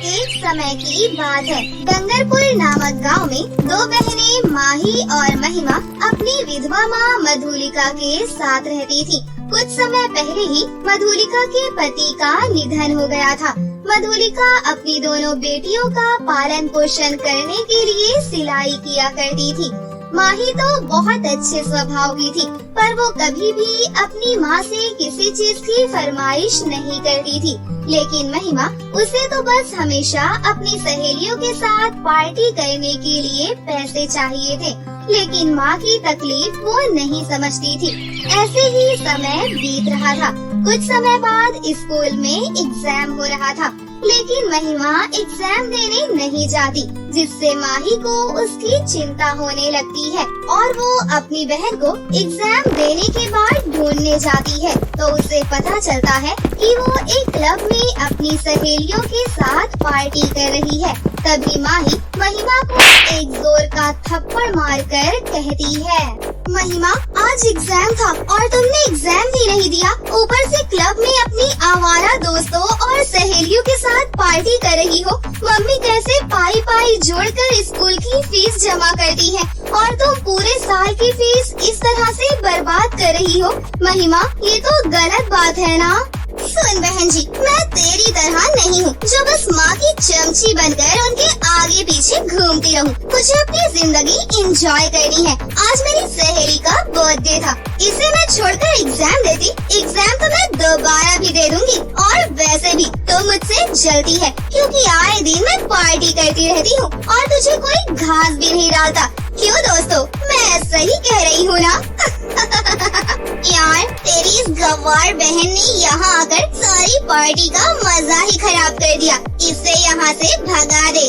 एक समय की बात है। डंगरपुर नामक गांव में दो बहनें माही और महिमा अपनी विधवा माँ मधुलिका के साथ रहती थी। कुछ समय पहले ही मधुलिका के पति का निधन हो गया था। मधुलिका अपनी दोनों बेटियों का पालन पोषण करने के लिए सिलाई किया करती थी। माही तो बहुत अच्छे स्वभाव की थी, पर वो कभी भी अपनी माँ से किसी चीज की फरमाइश नहीं करती थी। लेकिन महिमा, उसे तो बस हमेशा अपनी सहेलियों के साथ पार्टी करने के लिए पैसे चाहिए थे। लेकिन माँ की तकलीफ वो नहीं समझती थी। ऐसे ही समय बीत रहा था। कुछ समय बाद स्कूल में एग्जाम हो रहा था, लेकिन महिमा एग्जाम देने नहीं जाती, जिससे माही को उसकी चिंता होने लगती है और वो अपनी बहन को एग्जाम देने के बाद ढूंढने जाती है। तो उसे पता चलता है कि वो एक क्लब में अपनी सहेलियों के साथ पार्टी कर रही है। तभी माही महिमा को एक जोर का थप्पड़ मारकर कहती है, महिमा, आज एग्जाम था और तुमने एग्जाम भी नहीं दिया, ऊपर से क्लब में अपनी आवारा दोस्तों और सहेलियों के साथ पार्टी कर रही हो। मम्मी कैसे पाई पाई जोड़कर स्कूल की फीस जमा करती है और तुम पूरे साल की फीस इस तरह से बर्बाद कर रही हो। महिमा, ये तो गलत बात है ना? सुन बहन जी, मैं तेरी तरह नहीं हूँ जो बस माँ की चमची बनकर उनके आगे पीछे घूमती रहूँ। मुझे अपनी जिंदगी एंजॉय करनी है। आज मेरी सहेली का बर्थडे था, इसे मैं छोड़कर एग्जाम देती, एग्जाम तो मैं दोबारा भी दे दूंगी। और वैसे भी तो मुझसे जलती है, क्योंकि आए दिन मैं पार्टी करती रहती हूँ और तुझे कोई घास भी नहीं डालता। क्यों दोस्तों, मैं सही कह रही हूँ ना? यार, तेरी इस गवार बहन ने यहाँ आकर सारी पार्टी का मजा ही खराब कर दिया। इसे यहाँ से भगा दे।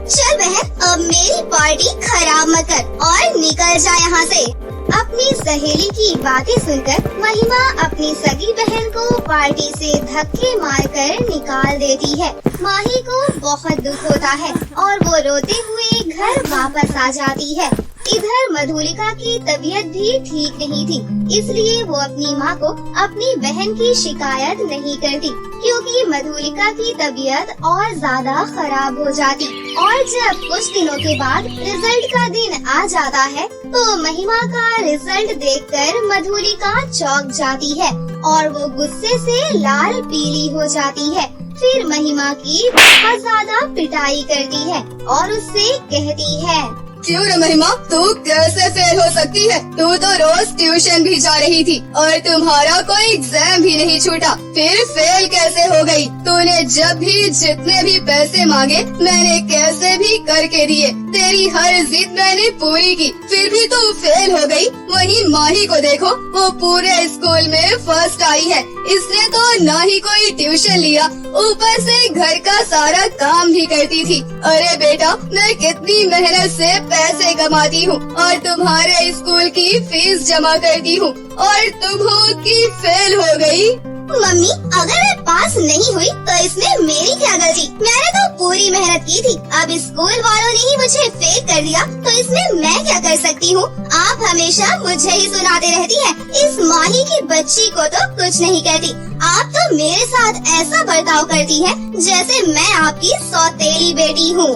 चल बहन, अब मेरी पार्टी खराब मत कर और निकल जा यहाँ से। अपनी सहेली की बातें सुनकर महिमा अपनी सगी बहन को पार्टी से धक्के मारकर निकाल देती है। माही को बहुत दुख होता है और वो रोते हुए घर वापस आ जाती है। इधर मधुलिका की तबीयत भी ठीक नहीं थी, इसलिए वो अपनी माँ को अपनी बहन की शिकायत नहीं करती, क्योंकि मधुलिका की तबीयत और ज्यादा खराब हो जाती। और जब कुछ दिनों के बाद रिजल्ट का दिन आ जाता है, तो महिमा का रिजल्ट देखकर मधुलिका चौंक जाती है और वो गुस्से से लाल पीली हो जाती है। फिर महिमा की बहुत ज्यादा पिटाई करती है और उससे कहती है, क्यों रे महिमा, तू कैसे फेल हो सकती है? तू तो रोज ट्यूशन भी जा रही थी और तुम्हारा कोई एग्जाम भी नहीं छूटा, फिर फेल कैसे हो गई? तूने जब भी जितने भी पैसे मांगे मैंने कैसे भी करके दिए, तेरी हर जिद मैंने पूरी की, फिर भी तू फेल हो गई। वहीं माही को देखो, वो पूरे स्कूल में फर्स्ट आई है। इसने तो ना ही कोई ट्यूशन लिया, ऊपर से घर का सारा काम भी करती थी। अरे बेटा, मैं कितनी मेहनत से पैसे कमाती हूँ और तुम्हारे स्कूल की फीस जमा करती हूँ और तुम हो कि फेल हो गई। मम्मी, अगर मैं पास नहीं हुई तो इसमें मेरी क्या गलती? मैंने तो पूरी मेहनत की थी। अब स्कूल वालों ने ही मुझे फेल कर दिया, तो इसमें मैं क्या कर सकती हूँ? आप हमेशा मुझे ही सुनाते रहती हैं। इस माही की बच्ची को तो कुछ नहीं कहती। आप तो मेरे साथ ऐसा बर्ताव करती है जैसे मैं आपकी सौतेली बेटी हूँ।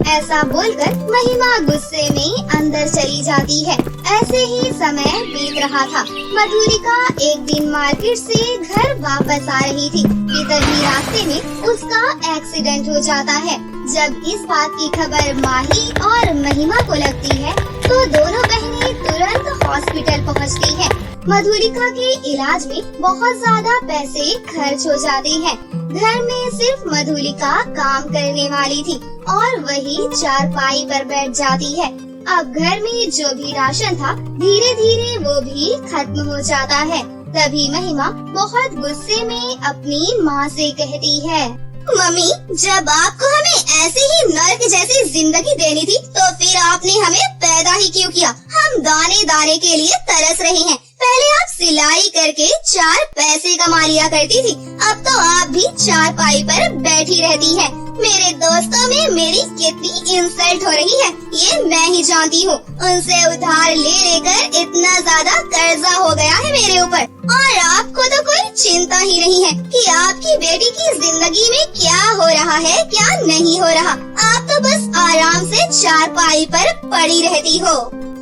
ऐसा बोलकर महिमा गुस्से में अंदर चली जाती है। ऐसे ही समय बीत रहा था। मधुलिका एक दिन मार्केट से घर वापस आ रही थी कि तभी रास्ते में उसका एक्सीडेंट हो जाता है। जब इस बात की खबर माही और महिमा को लगती है, तो दोनों बहनें तुरंत हॉस्पिटल पहुंचती हैं। मधुलिका के इलाज में बहुत ज्यादा पैसे खर्च हो जाते हैं। घर में सिर्फ मधुलिका काम करने वाली थी और वही चारपाई पर बैठ जाती है। अब घर में जो भी राशन था, धीरे धीरे वो भी खत्म हो जाता है। तभी महिमा बहुत गुस्से में अपनी माँ से कहती है, मम्मी, जब आपको हमें ऐसे ही नर्क जैसी जिंदगी देनी थी, तो फिर आपने हमें पैदा ही क्यों किया? हम दाने दाने के लिए तरस रहे हैं। पहले आप सिलाई करके 4 पैसे कमा लिया करती थी, अब तो आप भी चारपाई पर बैठी रहती है। मेरे दोस्तों में मेरी कितनी इंसल्ट हो रही है ये मैं ही जानती हूँ। उनसे उधार ले लेकर इतना ज्यादा कर्जा हो गया है मेरे ऊपर, और आपको तो कोई चिंता ही नहीं है कि आपकी बेटी की जिंदगी में क्या हो रहा है क्या नहीं हो रहा। आप तो बस आराम से चारपाई पर पड़ी रहती हो।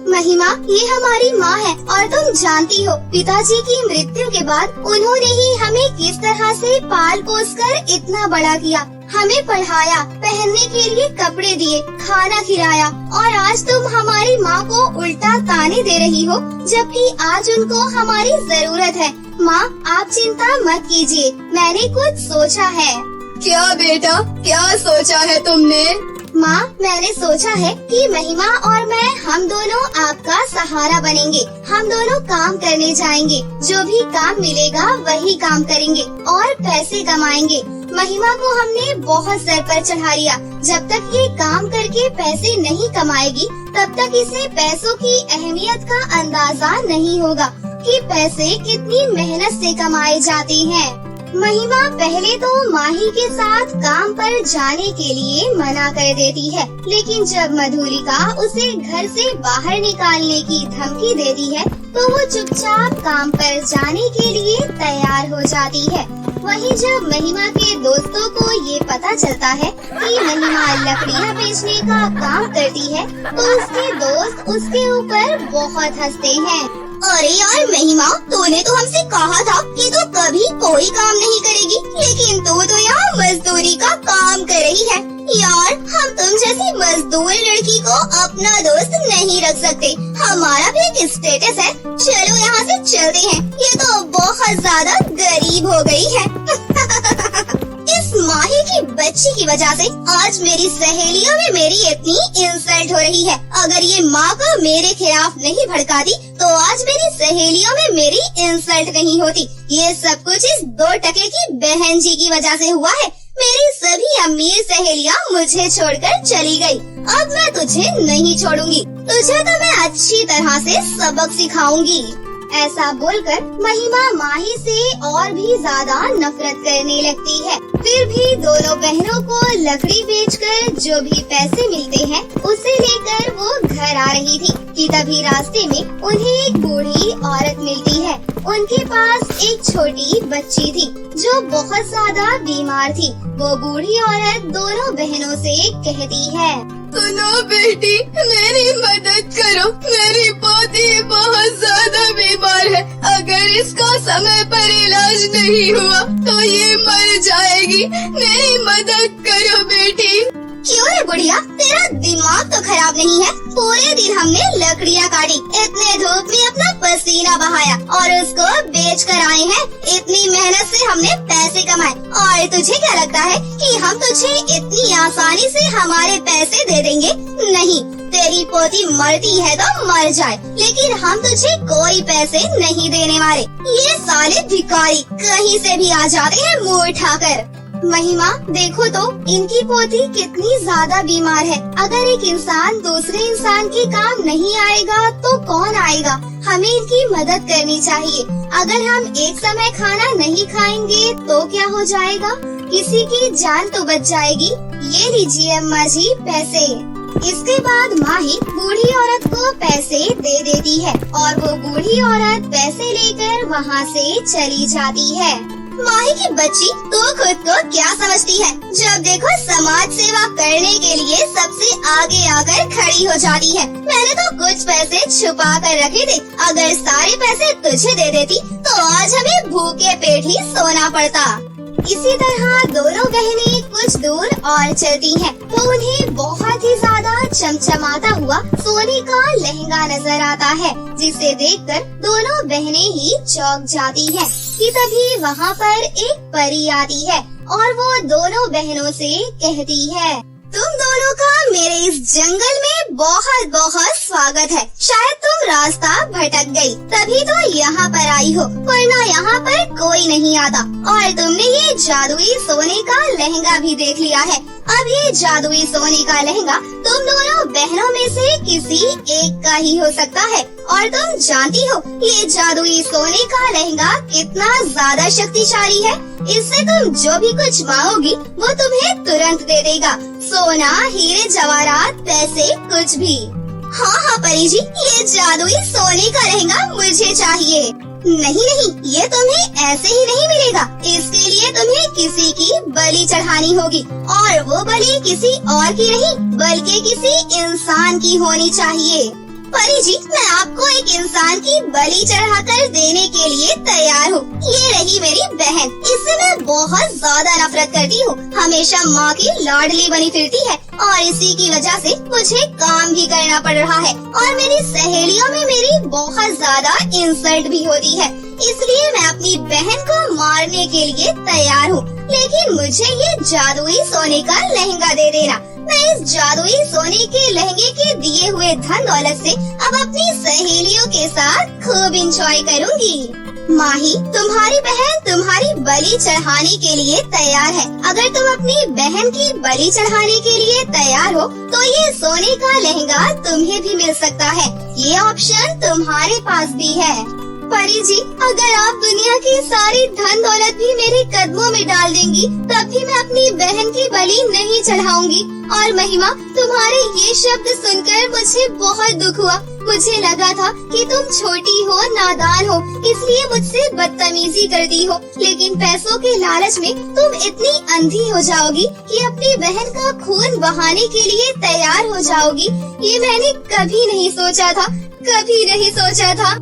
महिमा, ये हमारी माँ है और तुम जानती हो पिताजी की मृत्यु के बाद उन्होंने ही हमें किस तरह से पाल पोस कर इतना बड़ा किया, हमें पढ़ाया, पहनने के लिए कपड़े दिए, खाना खिलाया, और आज तुम हमारी माँ को उल्टा ताने दे रही हो, जबकि आज उनको हमारी जरूरत है। माँ, आप चिंता मत कीजिए, मैंने कुछ सोचा है। क्या बेटा, क्या सोचा है तुमने? माँ, मैंने सोचा है कि महिमा और मैं हम दोनों आपका सहारा बनेंगे। हम दोनों काम करने जाएंगे, जो भी काम मिलेगा वही काम करेंगे और पैसे कमाएंगे। महिमा को हमने बहुत सर पर चढ़ा लिया। जब तक ये काम करके पैसे नहीं कमाएगी तब तक इसे पैसों की अहमियत का अंदाजा नहीं होगा कि पैसे कितनी मेहनत से कमाए जाते हैं। महिमा पहले तो माही के साथ काम पर जाने के लिए मना कर देती है, लेकिन जब मधुलिका उसे घर से बाहर निकालने की धमकी देती है तो वो चुपचाप काम पर जाने के लिए तैयार हो जाती है। वहीं जब महिमा के दोस्तों को ये पता चलता है कि महिमा लकड़ियाँ बेचने का काम करती है तो उसके दोस्त उसके ऊपर बहुत हंसते हैं। अरे यार महिमा, तूने तो हमसे कहा था कि तू कभी कोई काम नहीं करेगी, लेकिन तू तो यहाँ मजदूरी का काम कर रही है। यार, हम तुम जैसी मजदूर लड़की को अपना दोस्त नहीं रख सकते। हमारा भी एक स्टेटस है। चलो यहाँ से चलते हैं, ये तो बहुत ज्यादा गरीब हो गई है। इस माही की बच्ची की वजह से आज मेरी सहेलियों में मेरी इतनी इंसल्ट हो रही है। अगर ये माँ को मेरे खिलाफ नहीं भड़काती तो आज मेरी सहेलियों में मेरी इंसल्ट नहीं होती। ये सब कुछ इस 2 टके की बहन जी की वजह से हुआ है। मेरी सभी अमीर सहेलियाँ मुझे छोड़कर चली गई। अब मैं तुझे नहीं छोड़ूंगी, तुझे तो मैं अच्छी तरह से सबक सिखाऊंगी। ऐसा बोलकर महिमा माही से और भी ज्यादा नफरत करने लगती है। फिर भी दोनों बहनों को लकड़ी बेचकर जो भी पैसे मिलते हैं उसे लेकर वो घर आ रही थी कि तभी रास्ते में उन्हें एक बूढ़ी औरत मिलती है। उनके पास एक छोटी बच्ची थी जो बहुत ज्यादा बीमार थी। वो बूढ़ी औरत दोनों बहनों से कहती है, सुनो बेटी, मेरी मदद करो, मेरी पोती बहुत ज्यादा बीमार है। अगर इसका समय पर इलाज नहीं हुआ तो ये मर जाएगी। मेरी मदद करो बेटी। क्यों रे बुढ़िया, तेरा दिमाग तो खराब नहीं है? पूरे दिन हमने लकड़ियाँ काटी, इतने धूप में अपना पसीना बहाया और उसको बेच कर आए हैं। इतनी मेहनत से हमने पैसे कमाए और तुझे क्या लगता है कि हम तुझे इतनी आसानी से हमारे पैसे दे देंगे? नहीं, तेरी पोती मरती है तो मर जाए, लेकिन हम तुझे कोई पैसे नहीं देने वाले। ये साले भिखारी कहीं से भी आ जाते हैं मुँह उठाकर। महिमा, देखो तो इनकी पोती कितनी ज्यादा बीमार है। अगर एक इंसान दूसरे इंसान के काम नहीं आएगा तो कौन आएगा? हमें इनकी मदद करनी चाहिए। अगर हम एक समय खाना नहीं खाएंगे तो क्या हो जाएगा? किसी की जान तो बच जाएगी। ये लीजिए अम्मा जी पैसे। इसके बाद माही बूढ़ी औरत को पैसे दे देती है और वो बूढ़ी औरत पैसे लेकर वहाँ से चली जाती है। माही की बच्ची, तू खुद को क्या समझती है? जब देखो समाज सेवा करने के लिए सबसे आगे आकर खड़ी हो जाती है। मैंने तो कुछ पैसे छुपा कर रखे थे। अगर सारे पैसे तुझे दे देती तो आज हमें भूखे पेट ही सोना पड़ता। इसी तरह दोनों बहनें कुछ दूर और चलती हैं, तो उन्हें बहुत ही ज्यादा चमचमाता हुआ सोने का लहंगा नजर आता है, जिसे देखकर दोनों बहनें ही चौंक जाती हैं कि तभी वहाँ पर एक परी आती है और वो दोनों बहनों से कहती है, तुम दोनों का मेरे इस जंगल में बहुत बहुत स्वागत है। शायद तुम रास्ता भटक गई, तभी तो यहाँ पर आई हो, वरना यहाँ पर कोई नहीं आता। और तुमने ये जादुई सोने का लहंगा भी देख लिया है। अब ये जादुई सोने का लहंगा तुम दोनों बहनों में से किसी एक का ही हो सकता है। और तुम जानती हो ये जादुई सोने का लहंगा कितना ज्यादा शक्तिशाली है। इससे तुम जो भी कुछ मांगोगी वो तुम्हें तुरंत दे देगा। सोना, हीरे जवाहरात, पैसे, कुछ भी। हाँ हाँ परी जी, ये जादुई सोने का लहंगा मुझे चाहिए। नहीं, ये तुम्हें ऐसे ही नहीं मिलेगा। इसके लिए तुम्हें किसी की बलि चढ़ानी होगी, और वो बलि किसी और की नहीं बल्कि किसी इंसान की होनी चाहिए। परी जी, मैं आपको एक इंसान की बलि चढ़ाकर देने के लिए तैयार हूँ। ये रही मेरी बहन, इससे मैं बहुत ज्यादा नफरत करती हूँ। हमेशा माँ की लाडली बनी फिरती है और इसी की वजह से मुझे काम भी करना पड़ रहा है, और मेरी सहेलियों में मेरी बहुत ज्यादा इंसल्ट भी होती है। इसलिए मैं अपनी बहन को मारने के लिए तैयार हूँ, लेकिन मुझे ये जादुई सोने का लहंगा दे देना। मैं इस जादुई सोने के लहंगे के दिए हुए धन दौलत से अब अपनी सहेलियों के साथ खूब इंजॉय करूँगी। माही, तुम्हारी बहन तुम्हारी बलि चढ़ाने के लिए तैयार है। अगर तुम अपनी बहन की बलि चढ़ाने के लिए तैयार हो तो ये सोने का लहंगा तुम्हें भी मिल सकता है। ये ऑप्शन तुम्हारे पास भी है। परी जी, अगर आप दुनिया की सारी धन दौलत भी मेरे कदमों में डाल देंगी तब भी मैं अपनी बहन की बलि नहीं चढ़ाऊंगी। और महिमा, तुम्हारे ये शब्द सुनकर मुझे बहुत दुख हुआ। मुझे लगा था कि तुम छोटी हो, नादान हो, इसलिए मुझसे बदतमीजी करती हो, लेकिन पैसों के लालच में तुम इतनी अंधी हो जाओगी कि अपनी बहन का खून बहाने के लिए तैयार हो जाओगी। ये मैंने कभी नहीं सोचा था, कभी नहीं सोचा था।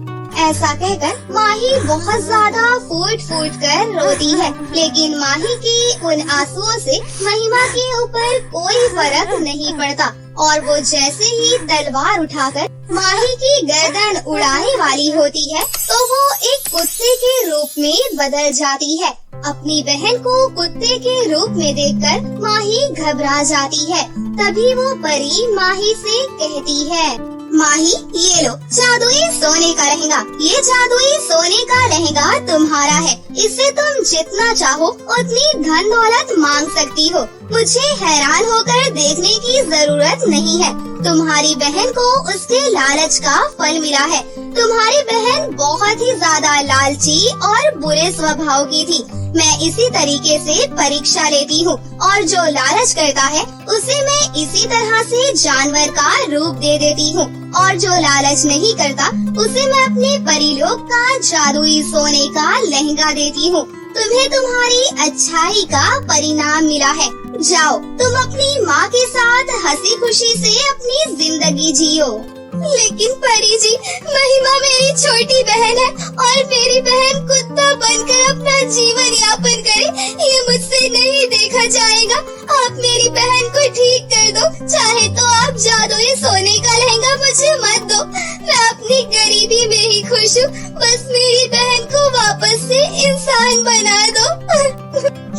ऐसा कहकर माही बहुत ज्यादा फूट फूट कर रोती है, लेकिन माही की उन आंसुओं से महिमा के ऊपर कोई फर्क नहीं पड़ता, और वो जैसे ही तलवार उठाकर माही की गर्दन उड़ाने वाली होती है तो वो एक कुत्ते के रूप में बदल जाती है। अपनी बहन को कुत्ते के रूप में देखकर माही घबरा जाती है। तभी वो परी माही से कहती है, माही, ये लो जादुई सोने का लहंगा। ये जादुई सोने का लहंगा तुम्हारा है। इससे तुम जितना चाहो उतनी धन दौलत मांग सकती हो। मुझे हैरान होकर देखने की जरूरत नहीं है। तुम्हारी बहन को उसके लालच का फल मिला है। तुम्हारी बहन बहुत ही ज्यादा लालची और बुरे स्वभाव की थी। मैं इसी तरीके से परीक्षा लेती हूँ, और जो लालच करता है उसे मैं इसी तरह से जानवर का रूप दे देती हूँ, और जो लालच नहीं करता उसे मैं अपने परिलोक का जादुई सोने का लहंगा देती हूँ। तुम्हें तुम्हारी अच्छाई का परिणाम मिला है। जाओ, तुम अपनी माँ के साथ हंसी खुशी से अपनी जिंदगी जियो। लेकिन परी जी, महिमा मेरी छोटी बहन है और मेरी बहन कुत्ता बनकर अपना जीवन यापन करे, ये मुझसे नहीं देखा जाएगा। आप मेरी बहन को ठीक कर दो, चाहे तो आप जादुई सोने का लहंगा मुझे मत दो। मैं अपनी गरीबी में ही खुश हूँ, बस मेरी बहन को वापस से इंसान बना दो।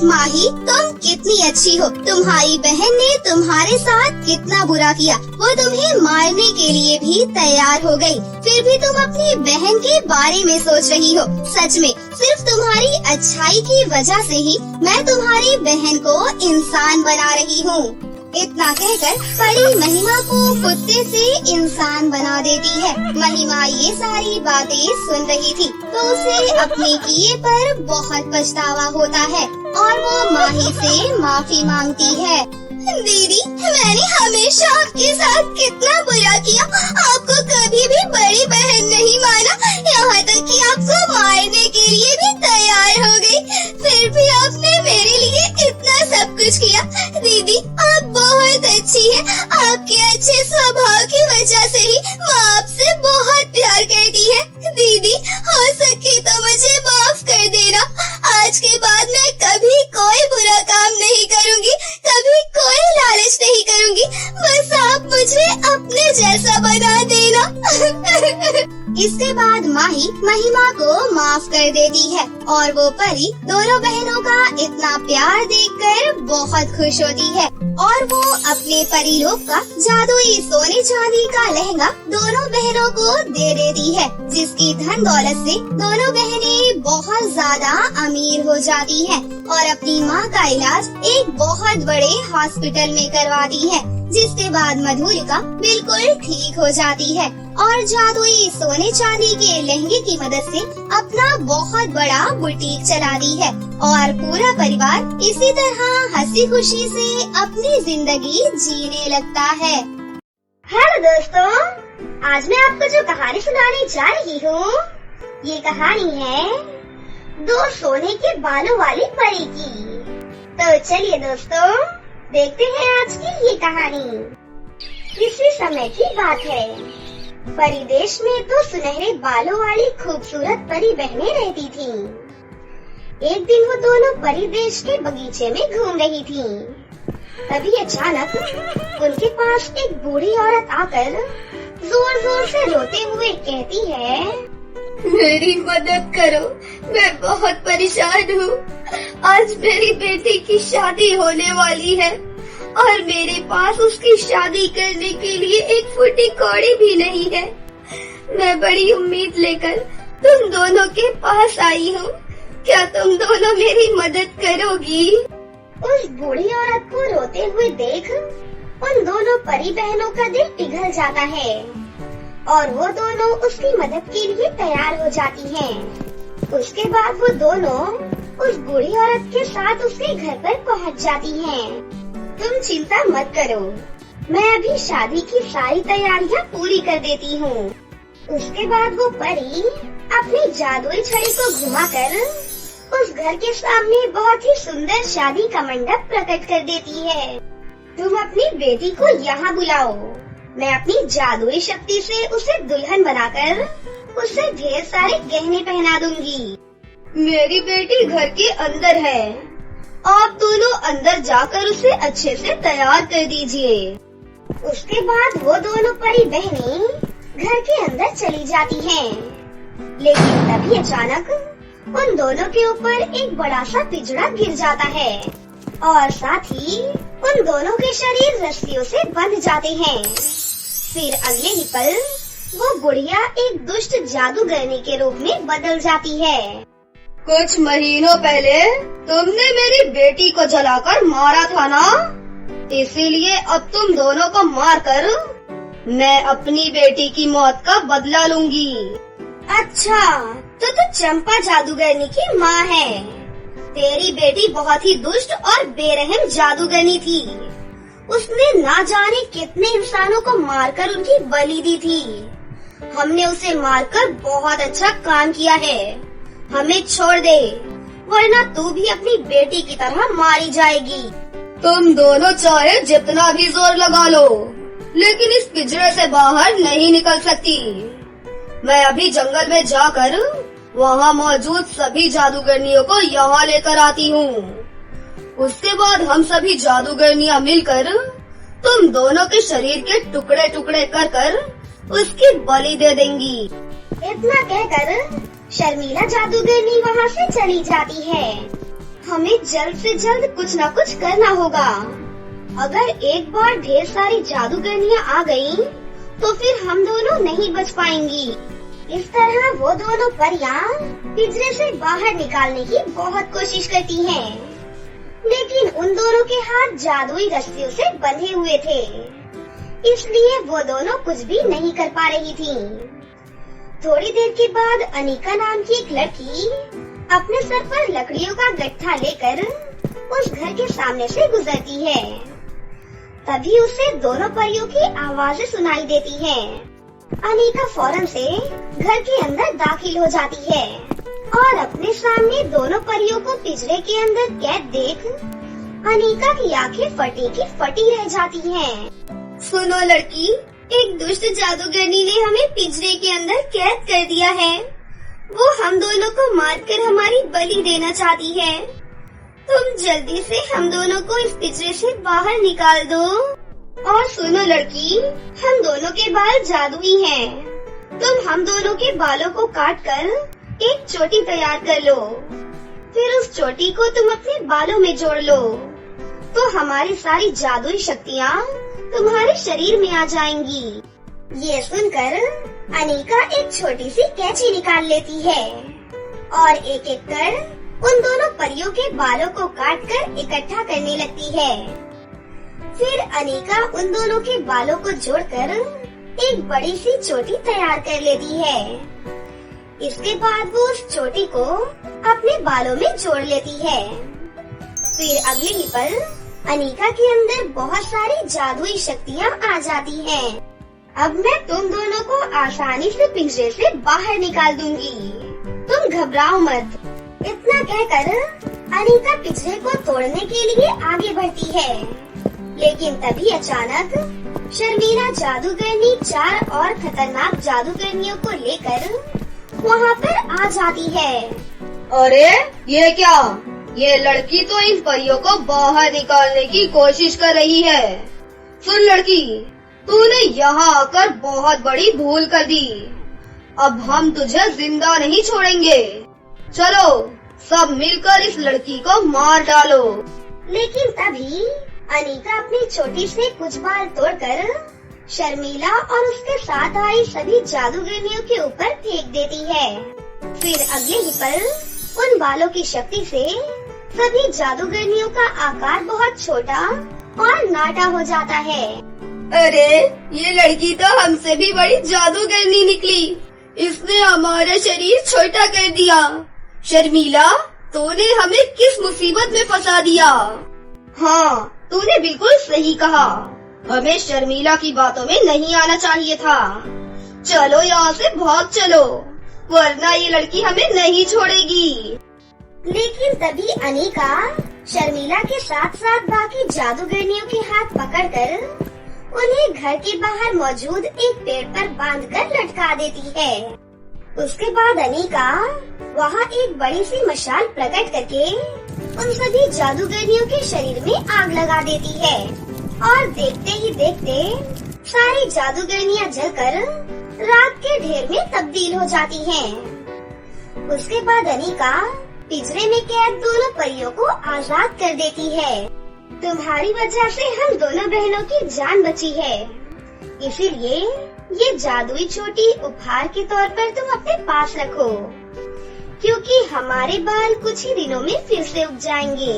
माही, तुम कितनी अच्छी हो। तुम्हारी बहन ने तुम्हारे साथ कितना बुरा किया, वो तुम्हें मारने के लिए भी तैयार हो गई, फिर भी तुम अपनी बहन के बारे में सोच रही हो। सच में सिर्फ तुम्हारी अच्छाई की वजह से ही मैं तुम्हारी बहन को इंसान बना रही हूँ। इतना कहकर परी महिमा को कुत्ते से इंसान बना देती है। महिमा ये सारी बातें सुन रही थी तो उसे अपने किए पर बहुत पछतावा होता है, और वो माही से माफी मांगती है। दीदी, मैंने हमेशा आपके साथ कितना बुरा किया। आपको कभी भी बड़ी बहन नहीं माना, यहाँ तक कि आपको मारने के लिए भी तैयार हो गई। फिर भी आपने मेरे लिए इतना सब कुछ किया। दीदी, आप बहुत अच्छी हैं। आपके अच्छे स्वभाव की वजह से ही माँ आपसे बहुत प्यार करती है। दीदी, हो सके तो मुझे माफ कर देना। आज के बाद मैं कभी कोई बुरा काम नहीं करूँगी, कभी कोई लालच नहीं करूँगी। बस आप मुझे अपने जैसा बना देना। इसके बाद माही महिमा को माफ कर देती है और वो परी दोनों बहनों का इतना प्यार देखकर बहुत खुश होती है और वो अपने परी लोग का जादुई सोने चांदी का लहंगा दोनों बहनों को दे देती है, जिसकी धन दौलत से दोनों बहनें बहुत ज्यादा अमीर हो जाती हैं और अपनी माँ का इलाज एक बहुत बड़े हॉस्पिटल में करवाती है, जिसके बाद मधुलिका बिल्कुल ठीक हो जाती है और जादुई सोने चांदी के लहंगे की मदद से अपना बहुत बड़ा बुटीक चलाती है और पूरा परिवार इसी तरह हंसी खुशी से अपनी जिंदगी जीने लगता है। हेलो दोस्तों, आज मैं आपको जो कहानी सुनाने जा रही हूँ, ये कहानी है दो सोने के बालों वाली परी की। तो चलिए दोस्तों, देखते हैं आज की ये कहानी। किसी समय की बात है, परी देश में दो सुनहरे बालों वाली खूबसूरत परी बहनें रहती थीं। एक दिन वो दोनों परी देश के बगीचे में घूम रही थीं। तभी अचानक उनके पास एक बूढ़ी औरत आकर जोर जोर से रोते हुए कहती है, मेरी मदद करो, मैं बहुत परेशान हूँ। आज मेरी बेटी की शादी होने वाली है और मेरे पास उसकी शादी करने के लिए एक फूटी कौड़ी भी नहीं है। मैं बड़ी उम्मीद लेकर तुम दोनों के पास आई हूँ, क्या तुम दोनों मेरी मदद करोगी? उस बूढ़ी औरत को रोते हुए देख उन दोनों परी बहनों का दिल पिघल जाता है और वो दोनों उसकी मदद के लिए तैयार हो जाती हैं। उसके बाद वो दोनों उस बूढ़ी औरत के साथ उसके घर पर पहुंच जाती हैं। तुम चिंता मत करो, मैं अभी शादी की सारी तैयारियां पूरी कर देती हूँ। उसके बाद वो परी अपनी जादुई छड़ी को घुमाकर उस घर के सामने बहुत ही सुंदर शादी का मंडप प्रकट कर देती है। तुम अपनी बेटी को यहाँ बुलाओ, मैं अपनी जादुई शक्ति से उसे दुल्हन बनाकर उसे ढेर सारे गहने पहना दूंगी। मेरी बेटी घर के अंदर है, आप दोनों अंदर जाकर उसे अच्छे से तैयार कर दीजिए। उसके बाद वो दोनों परी बहनें घर के अंदर चली जाती हैं। लेकिन तभी अचानक उन दोनों के ऊपर एक बड़ा सा पिंजरा गिर जाता है और साथ ही उन दोनों के शरीर रस्सियों से बंध जाते हैं। फिर अगले ही पल वो बुढ़िया एक दुष्ट जादूगरनी के रूप में बदल जाती है। कुछ महीनों पहले तुमने मेरी बेटी को जलाकर मारा था ना, इसीलिए अब तुम दोनों को मारकर मैं अपनी बेटी की मौत का बदला लूंगी। अच्छा, तो तू चंपा जादूगरनी की माँ है। तेरी बेटी बहुत ही दुष्ट और बेरहम जादूगरनी थी। उसने ना जाने कितने इंसानों को मारकर उनकी बलि दी थी। हमने उसे मारकर बहुत अच्छा काम किया है। हमें छोड़ दे, वरना तू भी अपनी बेटी की तरह मारी जाएगी। तुम दोनों चाहे जितना भी जोर लगा लो, लेकिन इस पिंजरे से बाहर नहीं निकल सकती। मैं अभी जंगल में जाकर वहाँ मौजूद सभी जादूगरनियों को यहाँ लेकर आती हूँ। उसके बाद हम सभी जादूगरनियाँ मिलकर तुम दोनों के शरीर के टुकड़े टुकड़े कर कर उसकी बलि दे देंगी। इतना कहकर शर्मीला जादूगरनी वहाँ से चली जाती है। हमें जल्द से जल्द कुछ न कुछ करना होगा। अगर एक बार ढेर सारी जादूगरनियाँ आ गयी, तो फिर हम दोनों नहीं बच पाएंगी। इस तरह वो दोनों परियां पिंजरे से बाहर निकालने की बहुत कोशिश करती हैं, लेकिन उन दोनों के हाथ जादुई रस्सियों से बंधे हुए थे, इसलिए वो दोनों कुछ भी नहीं कर पा रही थीं। थोड़ी देर के बाद अनिका नाम की एक लड़की अपने सर पर लकड़ियों का गट्ठा लेकर उस घर के सामने से गुजरती है। तभी उसे दोनों परियों की आवाजें सुनाई देती हैं। अनिका फौरन से घर के अंदर दाखिल हो जाती है और अपने सामने दोनों परियों को पिंजरे के अंदर कैद देख अनिका की आंखें फटी की फटी रह जाती हैं। सुनो लड़की, एक दुष्ट जादूगरनी ने हमें पिंजरे के अंदर कैद कर दिया है। वो हम दोनों को मारकर हमारी बलि देना चाहती है। तुम जल्दी से हम दोनों को इस पिंजरे से बाहर निकाल दो। और सुनो लड़की, हम दोनों के बाल जादुई हैं तुम हम दोनों के बालों को काट कर एक चोटी तैयार कर लो, फिर उस चोटी को तुम अपने बालों में जोड़ लो, तो हमारी सारी जादुई शक्तियाँ तुम्हारे शरीर में आ जाएंगी। ये सुनकर अनीका एक छोटी सी कैंची निकाल लेती है और एक एक कर उन दोनों परियों के बालों को काटकर इकट्ठा करने लगती है। फिर अनीका उन दोनों के बालों को जोड़कर एक बड़ी सी चोटी तैयार कर लेती है। इसके बाद वो उस चोटी को अपने बालों में जोड़ लेती है। फिर अगले ही पल अनीका के अंदर बहुत सारी जादुई शक्तियाँ आ जाती हैं। अब मैं तुम दोनों को आसानी से पिंजरे से बाहर निकाल दूंगी, तुम घबराओ मत। इतना कहकर अनीका पिंजरे को तोड़ने के लिए आगे बढ़ती है, लेकिन तभी अचानक शर्मीला जादूगरनी 4 और खतरनाक जादूगरनियों को लेकर वहाँ पर आ जाती है। अरे ये क्या? ये लड़की तो इन परियों को बाहर निकालने की कोशिश कर रही है। सुन लड़की, तूने यहाँ आकर बहुत बड़ी भूल कर दी। अब हम तुझे जिंदा नहीं छोड़ेंगे। चलो सब मिलकर इस लड़की को मार डालो। लेकिन तभी अनीका अपनी चोटी से कुछ बाल तोड़कर शर्मीला और उसके साथ आई सभी जादूगरनियों के ऊपर फेंक देती है। फिर अगले ही पल उन बालों की शक्ति से सभी जादूगरनियों का आकार बहुत छोटा और नाटा हो जाता है। अरे ये लड़की तो हमसे भी बड़ी जादूगरनी निकली। इसने हमारा शरीर छोटा कर दिया। शर्मीला, तूने हमें किस मुसीबत में फंसा दिया। हाँ, तूने बिल्कुल सही कहा। हमें शर्मीला की बातों में नहीं आना चाहिए था। चलो यहाँ से भाग चलो, वरना ये लड़की हमें नहीं छोड़ेगी। लेकिन तभी अनीका शर्मीला के साथ साथ बाकी जादूगरनियों के हाथ पकड़कर उन्हें घर के बाहर मौजूद एक पेड़ पर बांधकर लटका देती है। उसके बाद अनीका वहाँ एक बड़ी सी मशाल प्रकट करके उन सभी जादूगरनियों के शरीर में आग लगा देती है और देखते ही देखते सारी जादूगरनियाँ जलकर राख के ढेर में तब्दील हो जाती हैं। उसके बाद अनीका पिंजरे में कैद दोनों परियों को आजाद कर देती है। तुम्हारी वजह से हम दोनों बहनों की जान बची है, इसीलिए ये जादुई चोटी उपहार के तौर पर तुम अपने पास रखो, क्योंकि हमारे बाल कुछ ही दिनों में फिर से उग जाएंगे।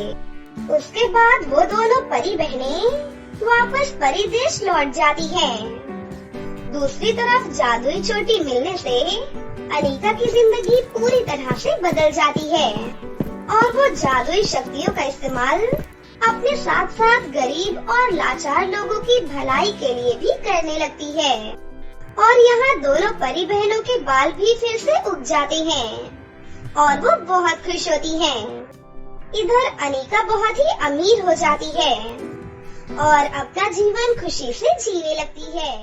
उसके बाद वो दोनों परी बहनें वापस परी देश लौट जाती हैं। दूसरी तरफ जादुई चोटी मिलने से अनीका की जिंदगी पूरी तरह से बदल जाती है और वो जादुई शक्तियों का इस्तेमाल अपने साथ साथ गरीब और लाचार लोगों की भलाई के लिए भी करने लगती है और यहाँ दोनों परी बहनों के बाल भी फिर से उग जाते हैं और वो बहुत खुश होती हैं। इधर अनीका बहुत ही अमीर हो जाती है और अपना जीवन खुशी से जीने लगती है।